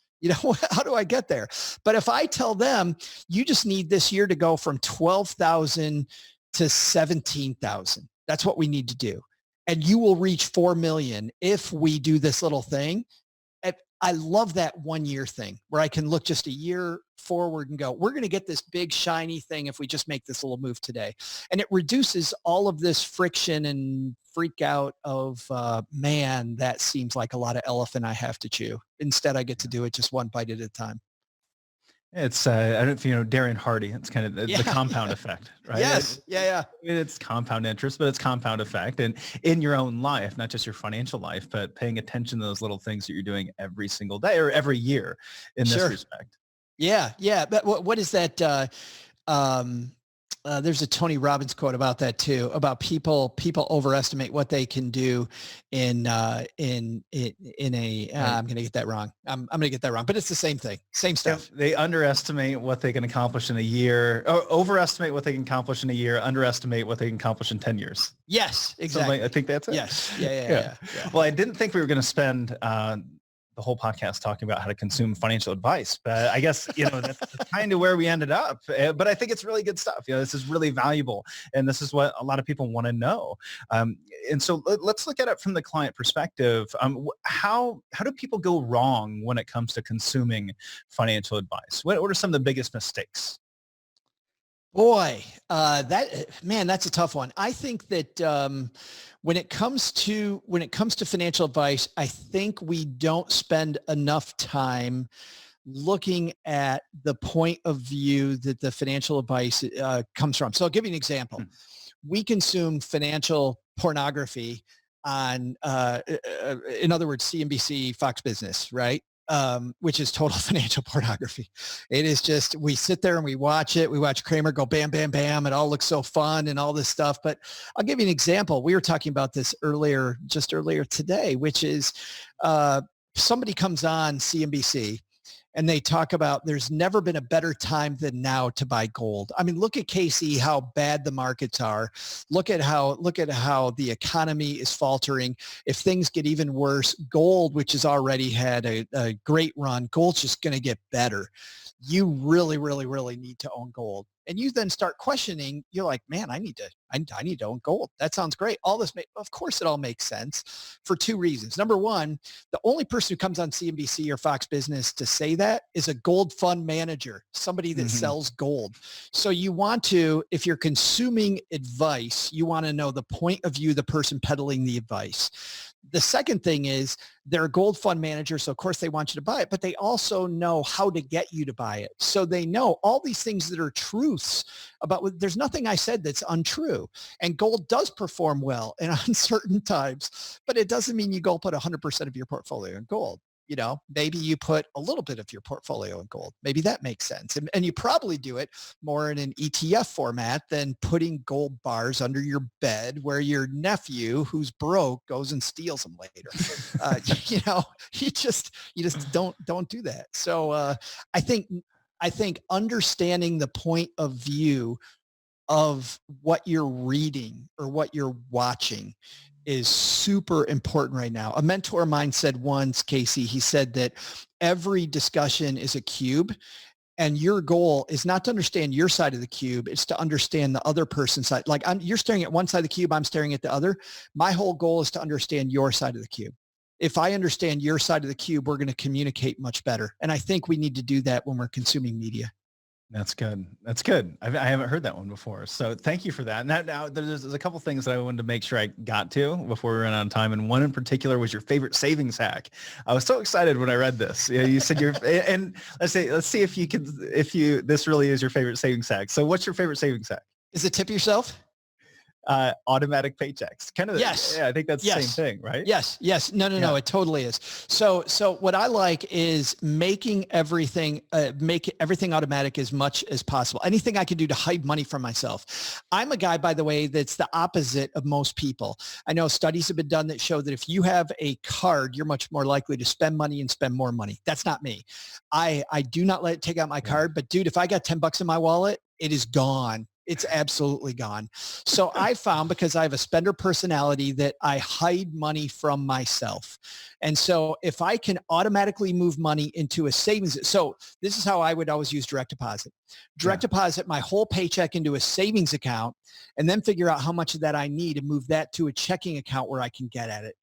How do I get there? But if I tell them, you just need this year to go from 12,000 to 17,000, that's what we need to do. And you will reach 4 million if we do this little thing. I love that 1 year thing where I can look just a year forward and go, we're going to get this big shiny thing if we just make this little move today. And it reduces all of this friction and freak out of, man, that seems like a lot of elephant I have to chew. Instead, I get to do it just one bite at a time. It's, I don't know if you know Darren Hardy. It's kind of the compound effect, right? Yes. Yeah. It's compound interest, but it's compound effect. And in your own life, not just your financial life, but paying attention to those little things that you're doing every single day or every year in this respect. Yeah. But what is that? There's a Tony Robbins quote about that too, about people overestimate what they can do in a, I'm going to get that wrong. I'm going to get that wrong, but it's the same thing, same stuff. They underestimate what they can accomplish in a year, or overestimate what they can accomplish in a year, underestimate what they can accomplish in 10 years. Yes, exactly. I think that's it. Yes. Yeah. Well, I didn't think we were going to spend, the whole podcast talking about how to consume financial advice, but I guess, that's kind of where we ended up. But I think it's really good stuff. This is really valuable. And this is what a lot of people want to know. And so let's look at it from the client perspective. How do people go wrong when it comes to consuming financial advice? What are some of the biggest mistakes? Boy, that's a tough one. I think that when it comes to financial advice, I think we don't spend enough time looking at the point of view that the financial advice comes from. So I'll give you an example. We consume financial pornography on, in other words, CNBC, Fox Business, right? Which is total financial pornography. It is just, we sit there and we watch it. We watch Kramer go bam, bam, bam. It all looks so fun and all this stuff. But I'll give you an example. We were talking about this earlier today, which is somebody comes on CNBC and they talk about there's never been a better time than now to buy gold. I mean, look at Casey, how bad the markets are. Look at how the economy is faltering. If things get even worse, gold, which has already had a great run, gold's just going to get better. You really, really, really need to own gold. And you then start questioning, you're like, man, I need to own gold. That sounds great. All this, of course, it all makes sense for two reasons. Number one, the only person who comes on CNBC or Fox Business to say that is a gold fund manager, somebody that sells gold. So you want to, if you're consuming advice, you want to know the point of view of the person peddling the advice. The second thing is they're a gold fund manager, so of course they want you to buy it, but they also know how to get you to buy it. So they know all these things that are truths about, there's nothing I said that's untrue. And gold does perform well in uncertain times, but it doesn't mean you go put 100% of your portfolio in gold. Maybe you put a little bit of your portfolio in gold. Maybe that makes sense. And you probably do it more in an ETF format than putting gold bars under your bed where your nephew who's broke goes and steals them later. You just don't do that. So I think understanding the point of view of what you're reading or what you're watching is super important right now. A mentor of mine said once, Casey, he said that every discussion is a cube and your goal is not to understand your side of the cube. It's to understand the other person's side. Like you're staring at one side of the cube, I'm staring at the other. My whole goal is to understand your side of the cube. If I understand your side of the cube, we're going to communicate much better. And I think we need to do that when we're consuming media. That's good. That's good. I haven't heard that one before. So thank you for that. Now there's a couple things that I wanted to make sure I got to before we run out of time. And one in particular was your favorite savings hack. I was so excited when I read this. You said and let's see if this really is your favorite savings hack. So what's your favorite savings hack? Is it tip yourself? Automatic paychecks. Kind of. Yes. Yeah, I think that's the same thing, right? Yes. No, it totally is. So what I like is making everything automatic as much as possible. Anything I can do to hide money from myself. I'm a guy, by the way, that's the opposite of most people. I know studies have been done that show that if you have a card, you're much more likely to spend money and spend more money. That's not me. I do not take out my card, but dude, if I got $10 in my wallet, it is gone. It's absolutely gone. So I found, because I have a spender personality, that I hide money from myself. And so if I can automatically move money into a savings, so this is how I would always use direct deposit. Deposit my whole paycheck into a savings account and then figure out how much of that I need and move that to a checking account where I can get at it.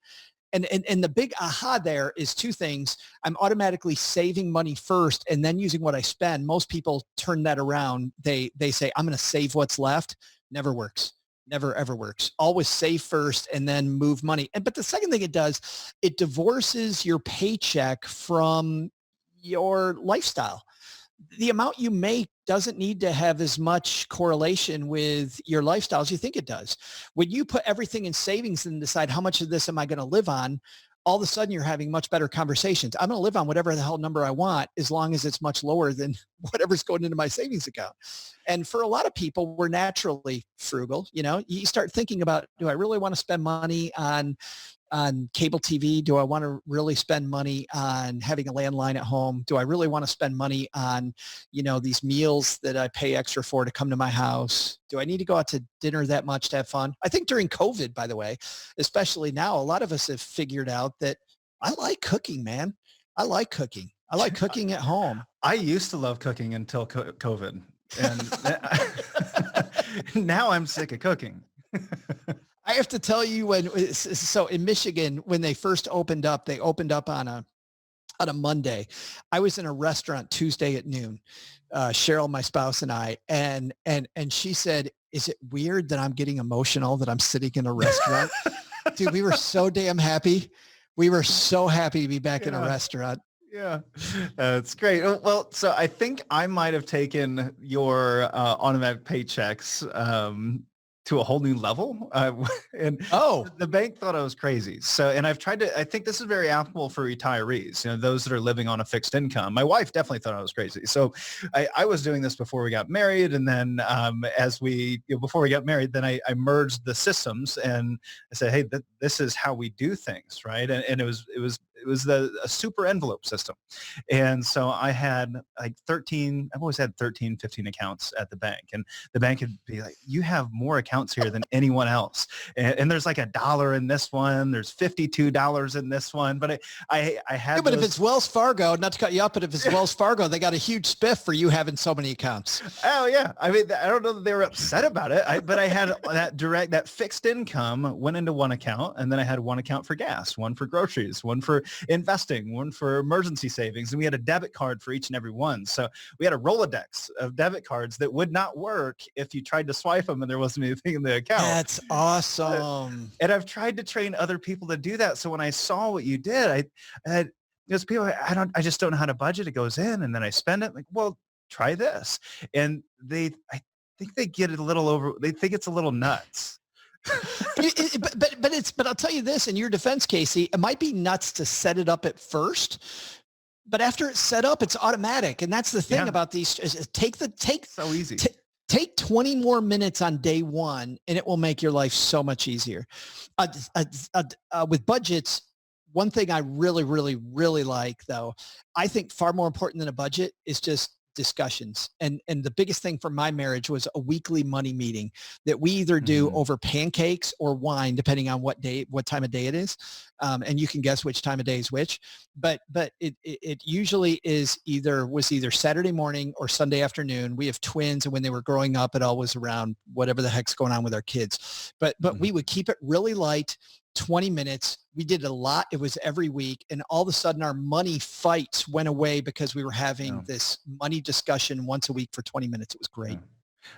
And the big aha there is two things. I'm automatically saving money first and then using what I spend. Most people turn that around. They say, I'm going to save what's left. Never works. Never, ever works. Always save first and then move money. But the second thing it does, it divorces your paycheck from your lifestyle. The amount you make doesn't need to have as much correlation with your lifestyle as you think it does. When you put everything in savings and decide how much of this am I going to live on, all of a sudden you're having much better conversations. I'm going to live on whatever the hell number I want, as long as it's much lower than whatever's going into my savings account. And for a lot of people, we're naturally frugal. You start thinking about, do I really want to spend money on cable TV? Do I want to really spend money on having a landline at home? Do I really want to spend money on, these meals that I pay extra for to come to my house? Do I need to go out to dinner that much to have fun? I think during COVID, by the way, especially now, a lot of us have figured out that I like cooking, man. I like cooking. I like cooking at home. I used to love cooking until COVID. And now I'm sick of cooking. I have to tell you, so in Michigan, when they first opened up, they opened up on a Monday. I was in a restaurant Tuesday at noon, Cheryl, my spouse, and I, and she said, is it weird that I'm getting emotional that I'm sitting in a restaurant? Dude, we were so damn happy. We were so happy to be back in a restaurant. Yeah, that's great. Well, so I think I might have taken your automatic paychecks to a whole new level. And the bank thought I was crazy. So, and I think this is very applicable for retirees, those that are living on a fixed income. My wife definitely thought I was crazy. So I was doing this before we got married. And then before we got married, then I merged the systems and I said, hey, this is how we do things. Right. And it was a super envelope system. And so I had like I've always had 13, 15 accounts at the bank, and the bank would be like, you have more accounts here than anyone else. And there's like $1 in this one. There's $52 in this one. But I had, but if it's Wells Fargo, not to cut you up, but if it's Wells Fargo, they got a huge spiff for you having so many accounts. Oh yeah. I mean, I don't know that they were upset about it, but I had that fixed income went into one account, and then I had one account for gas, one for groceries, one for investing, one for emergency savings, and we had a debit card for each and every one. So we had a Rolodex of debit cards that would not work if you tried to swipe them and there wasn't anything in the account. That's awesome. And I've tried to train other people to do that. So when I saw what you did, there's people, I just don't know how to budget. It goes in and then I spend it. Like, well, try this. And I think they get it they think it's a little nuts. But I'll tell you this, in your defense, Casey, it might be nuts to set it up at first, but after it's set up, it's automatic. And that's the thing about these is so easy. Take 20 more minutes on day one and it will make your life so much easier. With budgets, one thing I really, really, really like though, I think far more important than a budget is just discussions. And the biggest thing for my marriage was a weekly money meeting that we either do over pancakes or wine, depending on what time of day it is. And you can guess which time of day is which, but it usually was either Saturday morning or Sunday afternoon. We have twins, and when they were growing up, it all was around whatever the heck's going on with our kids. But we would keep it really light. 20 minutes. We did a lot. It was every week. And all of a sudden our money fights went away because we were having this money discussion once a week for 20 minutes. It was great.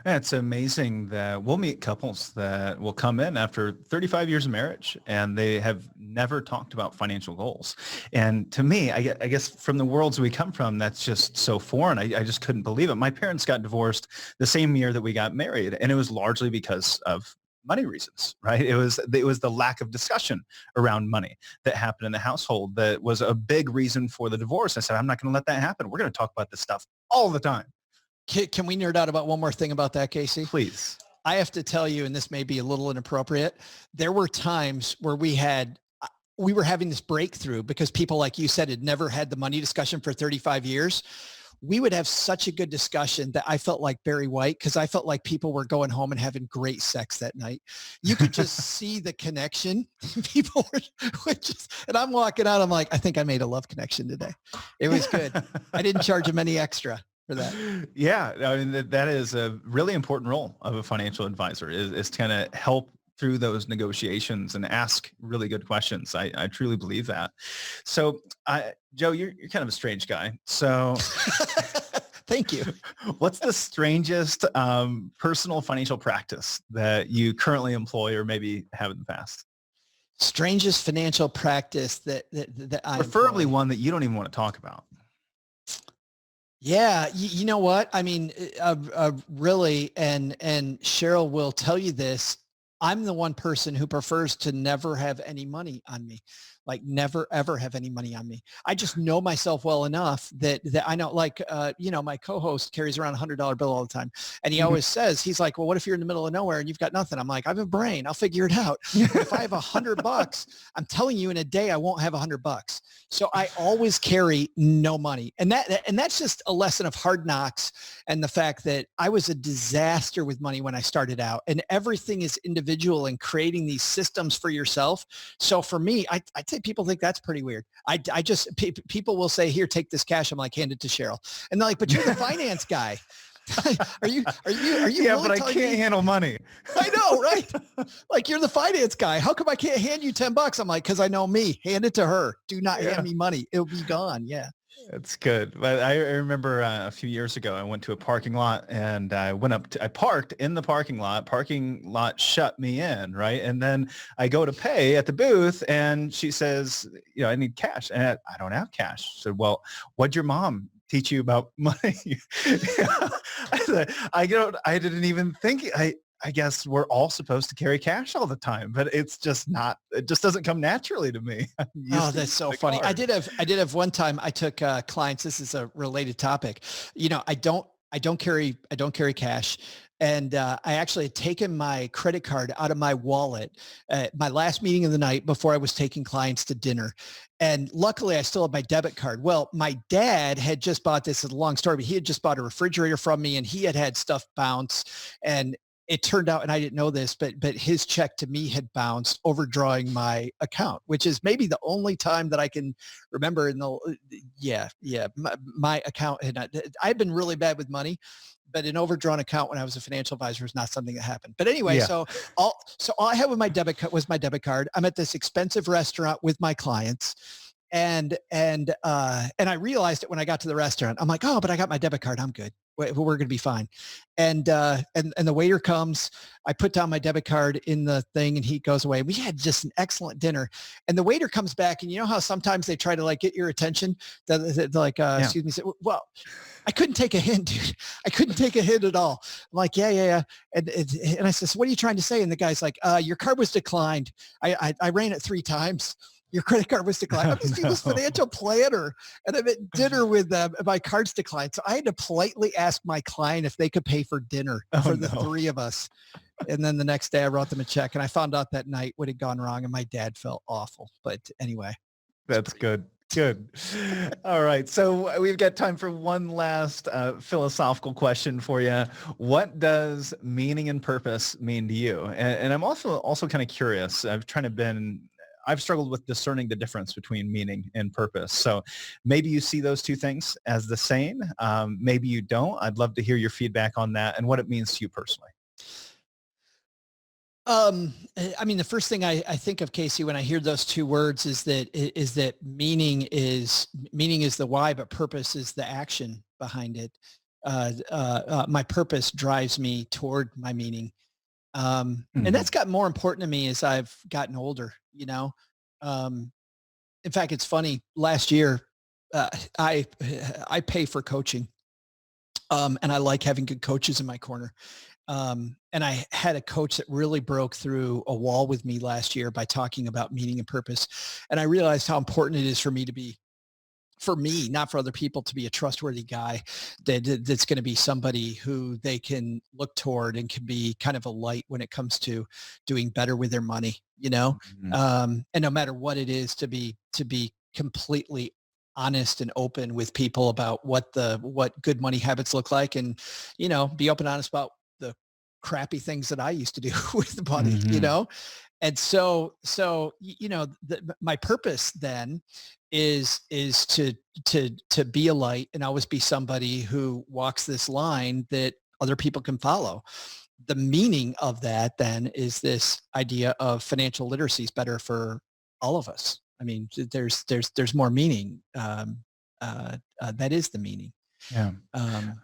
Yeah, it's amazing that we'll meet couples that will come in after 35 years of marriage and they have never talked about financial goals. And to me, I guess from the worlds we come from, that's just so foreign. I just couldn't believe it. My parents got divorced the same year that we got married, and it was largely because of money reasons, right? It was the lack of discussion around money that happened in the household that was a big reason for the divorce. I said, I'm not going to let that happen. We're going to talk about this stuff all the time. Can we nerd out about one more thing about that, Casey? Please. I have to tell you, and this may be a little inappropriate, there were times where we were having this breakthrough because people, like you said, had never had the money discussion for 35 years. We would have such a good discussion that I felt like Barry White, because I felt like people were going home and having great sex that night. You could just see the connection. People were just, and I'm walking out, I'm like, I think I made a love connection today. It was good. I didn't charge them any extra for that. Yeah. I mean, that is a really important role of a financial advisor is to kind of help through those negotiations and ask really good questions. I truly believe that. So Joe, you're kind of a strange guy. So thank you. what's the strangest personal financial practice that you currently employ or maybe have in the past? Strangest financial practice that I Preferably employ. one that you don't even want to talk about. Yeah, you know what? I mean, really, and Cheryl will tell you this. I'm the one person who prefers to never have any money on me, like never ever have any money on me. I just know myself well enough that I know, like, my co-host carries around $100 bill all the time, and he always says, he's like, well, what if you're in the middle of nowhere and you've got nothing? I'm like, I have a brain, I'll figure it out. But if I have $100, I'm telling you, in a day I won't have $100. So I always carry no money, and that's just a lesson of hard knocks, and the fact that I was a disaster with money when I started out, and everything is individual and creating these systems for yourself. So for me, I'd say people think that's pretty weird. I just, people will say, here, take this cash. I'm like, hand it to Cheryl. And they're like, but you're the finance guy. Are you Yeah, really but I can't handle money. I know, right? Like, you're the finance guy. How come I can't hand you $10? I'm like, because I know me. Hand it to her. Do not hand me money. It'll be gone. Yeah. That's good. But I remember a few years ago, I went to a parking lot and I parked in the parking lot. Parking lot shut me in, right? And then I go to pay at the booth and she says, I need cash. And I don't have cash. I said, well, what'd your mom teach you about money? I didn't even think. I guess we're all supposed to carry cash all the time, but it just doesn't come naturally to me. Oh, that's so funny. I did have one time I took clients. This is a related topic. I don't carry cash. And I actually had taken my credit card out of my wallet at my last meeting of the night before I was taking clients to dinner. And luckily I still have my debit card. Well, my dad had just bought, this is a long story, but he had just bought a refrigerator from me, and he had stuff bounce. And it turned out, and I didn't know this, but his check to me had bounced, overdrawing my account, which is maybe the only time that I can remember my account I've been really bad with money, but an overdrawn account when I was a financial advisor is not something that happened. But anyway, so all I had with my debit card was my debit card. I'm at this expensive restaurant with my clients. And I realized it when I got to the restaurant. I'm like, oh, but I got my debit card. I'm good. We're going to be fine. And the waiter comes. I put down my debit card in the thing, and he goes away. We had just an excellent dinner. And the waiter comes back, and you know how sometimes they try to like get your attention. They're like, excuse me. Well, I couldn't take a hint, dude. I couldn't take a hint at all. I'm like, yeah. And I said, so what are you trying to say? And the guy's like, your card was declined. I ran it 3 times. Your credit card was declined. I'm just this financial planner, and I'm at dinner with them, and my card's declined. So I had to politely ask my client if they could pay for dinner for the 3 of us. And then the next day I wrote them a check, and I found out that night what had gone wrong, and my dad felt awful. But anyway. That's good. Good. All right. So we've got time for one last philosophical question for you. What does meaning and purpose mean to you? And I'm also kind of curious. I've struggled with discerning the difference between meaning and purpose. So maybe you see those two things as the same. Maybe you don't. I'd love to hear your feedback on that and what it means to you personally. I mean, the first thing I think of, Casey, when I hear those 2 words is that meaning is the why, but purpose is the action behind it. My purpose drives me toward my meaning. And that's gotten more important to me as I've gotten older, in fact, it's funny. Last year, I pay for coaching. And I like having good coaches in my corner. And I had a coach that really broke through a wall with me last year by talking about meaning and purpose. And I realized how important it is for me, not for other people, to be a trustworthy guy that's going to be somebody who they can look toward and can be kind of a light when it comes to doing better with their money, and no matter what it is, to be completely honest and open with people about what good money habits look like, and, be open and honest about the crappy things that I used to do with the money, And so, my purpose then is to be a light and always be somebody who walks this line that other people can follow. the meaning of that then is this idea of financial literacy is better for all of us. I mean, there's more meaning. That is the meaning. Yeah. Um,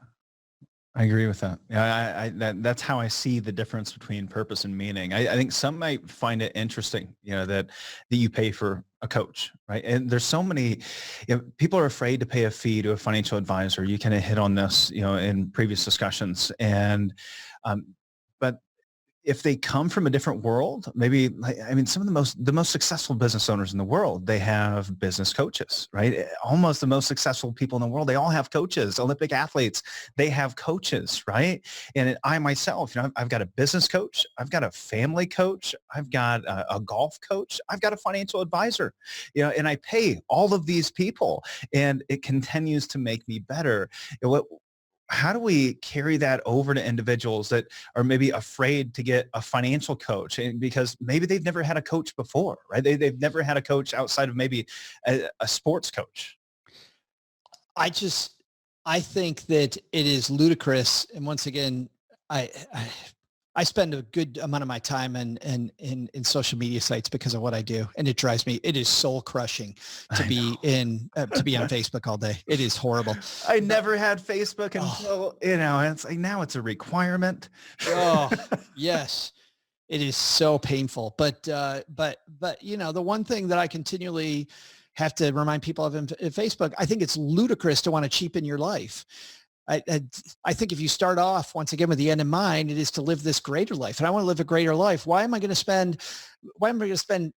I agree with that. Yeah, that's how I see the difference between purpose and meaning. I think some might find it interesting, that you pay for a coach, right? And there's so many, people are afraid to pay a fee to a financial advisor. You kind of hit on this, in previous discussions, and but if they come from a different world, maybe, some of the most successful business owners in the world, they have business coaches, right? Almost the most successful people in the world, they all have coaches. Olympic athletes, they have coaches, right? And I myself, I've got a business coach, I've got a family coach, I've got a golf coach, I've got a financial advisor, and I pay all of these people, and it continues to make me better. How do we carry that over to individuals that are maybe afraid to get a financial coach, and because maybe they've never had a coach before, right? They've never had a coach outside of maybe a sports coach. I think that it is ludicrous. And once again, I spend a good amount of my time in social media sites because of what I do. And it drives me, it is soul crushing to be on Facebook all day. It is horrible. I never had Facebook until, it's like, now it's a requirement. Oh, yes. It is so painful. But the one thing that I continually have to remind people of in Facebook, I think it's ludicrous to want to cheapen your life. I think if you start off once again with the end in mind, it is to live this greater life. And I want to live a greater life. Why am I going to spend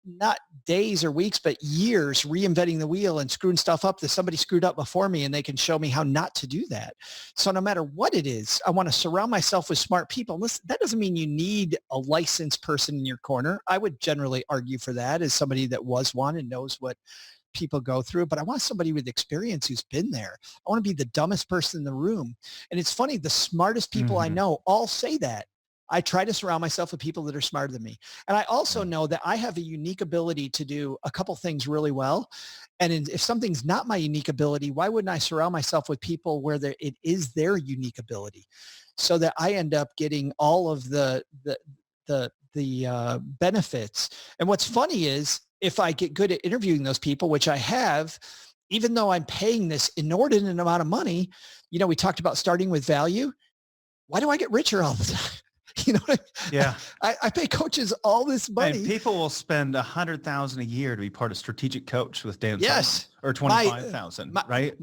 not days or weeks, but years reinventing the wheel and screwing stuff up that somebody screwed up before me, and they can show me how not to do that? So no matter what it is, I want to surround myself with smart people. Listen, that doesn't mean you need a licensed person in your corner. I would generally argue for that as somebody that was one and knows what people go through, but I want somebody with experience who's been there. I want to be the dumbest person in the room. And it's funny, the smartest people I know all say that. I try to surround myself with people that are smarter than me. And I also know that I have a unique ability to do a couple things really well. And if something's not my unique ability, why wouldn't I surround myself with people where it is their unique ability, so that I end up getting all of the benefits. And what's funny is, if I get good at interviewing those people, which I have, even though I'm paying this inordinate amount of money, we talked about starting with value. Why do I get richer all the time? Yeah. I pay coaches all this money. And people will spend $100,000 a year to be part of Strategic Coach with Dan. Yes. Simon, or 25,000, right?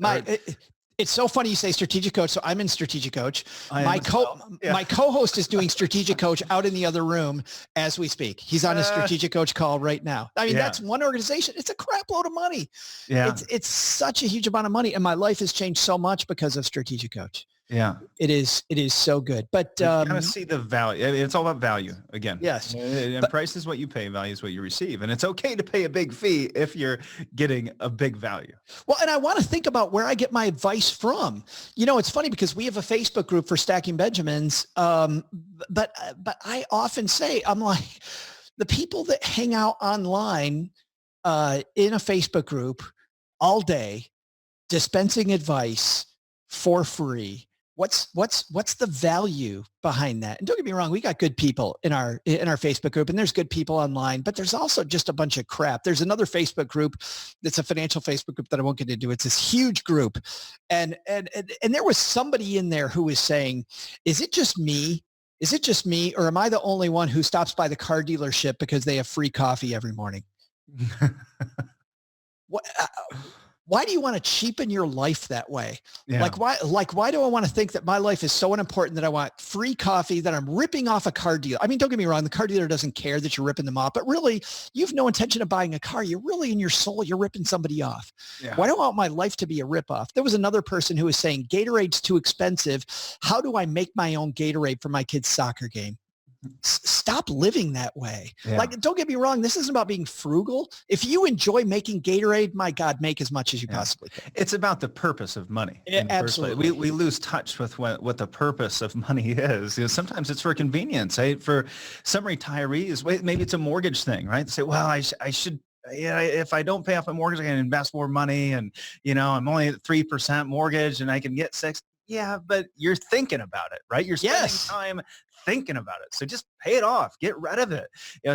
It's so funny you say Strategic Coach. So I'm in Strategic Coach. My co-host is doing Strategic Coach out in the other room as we speak. He's on a Strategic Coach call right now. I mean, that's one organization. It's a crap load of money. Yeah. It's such a huge amount of money. And my life has changed so much because of Strategic Coach. Yeah, it is so good. But kind of see the value. It's all about value again. Yes. And price is what you pay, value is what you receive. And it's okay to pay a big fee if you're getting a big value. Well, and I want to think about where I get my advice from. It's funny because we have a Facebook group for Stacking Benjamins. But I often say, I'm like, the people that hang out online in a Facebook group all day, dispensing advice for free. What's the value behind that? And don't get me wrong, we got good people in our Facebook group, and there's good people online, but there's also just a bunch of crap. There's another Facebook group that's a financial Facebook group that I won't get into. It's this huge group. And there was somebody in there who was saying, is it just me? Is it just me? Or am I the only one who stops by the car dealership because they have free coffee every morning? What? Why do you want to cheapen your life that way? Yeah. Why do I want to think that my life is so unimportant that I want free coffee, that I'm ripping off a car dealer? I mean, don't get me wrong. The car dealer doesn't care that you're ripping them off, but really you have no intention of buying a car. You're really in your soul, you're ripping somebody off. Yeah. Why do I want my life to be a ripoff? There was another person who was saying Gatorade's too expensive. How do I make my own Gatorade for my kid's soccer game? Stop living that way. Yeah. Like, don't get me wrong. This isn't about being frugal. If you enjoy making Gatorade, my God, make as much as you possibly can. It's about the purpose of money. Yeah, absolutely. We lose touch with what the purpose of money is. Sometimes it's for convenience. Right? For some retirees, maybe it's a mortgage thing, right? They say, well, I should, if I don't pay off my mortgage, I can invest more money, and I'm only at 3% mortgage and I can get 6%. Yeah, but you're thinking about it, right? You're spending time thinking about it. So just pay it off, get rid of it.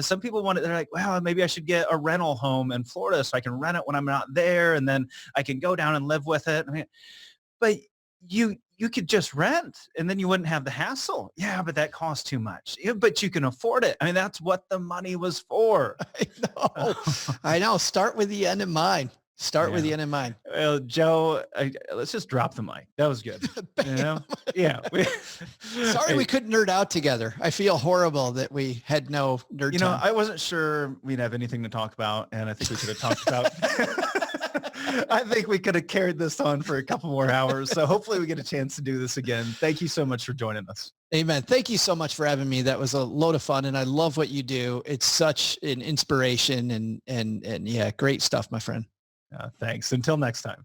Some people want it. They're like, well, maybe I should get a rental home in Florida so I can rent it when I'm not there. And then I can go down and live with it. I mean, but you could just rent and then you wouldn't have the hassle. Yeah, but that costs too much. Yeah, but you can afford it. I mean, that's what the money was for. I know. Start with the end in mind. With the end in mind. Well, Joe, let's just drop the mic. That was good. Yeah. Sorry we couldn't nerd out together. I feel horrible that we had no nerd time. I wasn't sure we'd have anything to talk about, and I think we could have talked about I think we could have carried this on for a couple more hours. So hopefully we get a chance to do this again. Thank you so much for joining us. Amen. Thank you so much for having me. That was a load of fun, and I love what you do. It's such an inspiration, and yeah, great stuff, my friend. Thanks. Until next time.